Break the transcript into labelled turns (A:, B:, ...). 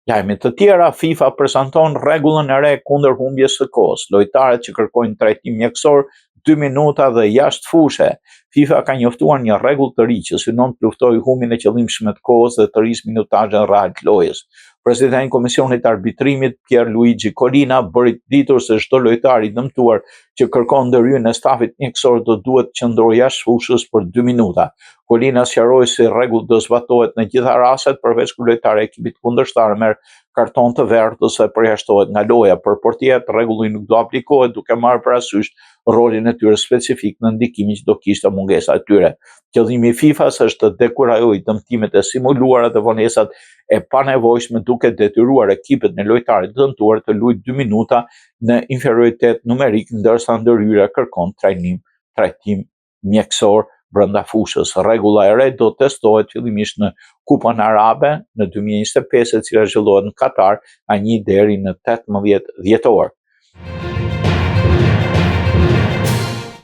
A: Lajme të tjera, FIFA prezanton rregullën e re kundër humbjes së kohës. Lojtarët që kërkojnë trajtim mjekësor 2 minuta dhe jashtë fushe. FIFA ka njoftuar një rregull të ri që synon të luftojë humbjen e qëllimshme të kohës dhe të rrisë minutazhin real të lojës. Presidenti i Komisionit Arbitrimit Pierluigi Collina bëri ditur se çdo lojtar i dëmtuar që kërkon ndërhyrjen e stafit mjekësor do duhet të qëndrojë jashtë fushës për 2 minuta. Collina sqaroi se rregulli do zbatohet në gjitha rastet përveç kur lojtari i ekipit kundërshtar merr karton të verdh ose përjashtohet nga loja. Për portierët rregulli nuk do aplikohet duke marrë parasysh rolin e tyre specifik në ndikimin që do kishte mungesa e tyre. Qëllimi i FIFA-s është të dekurajojë dëmtimet e simuluara dhe vonesat e panevojshme duke detyruar ekipet në lojtarit dëmtuar të luajë 2 minuta në inferioritet numerik ndërsa ndërhyrja kërkon trajtim mjekësor brenda fushës. Rregulla e re do testohet fillimisht në Kupën Arabe në 2025, e cila zhvillohet në Katar nga 1 deri në 18 dhjetor.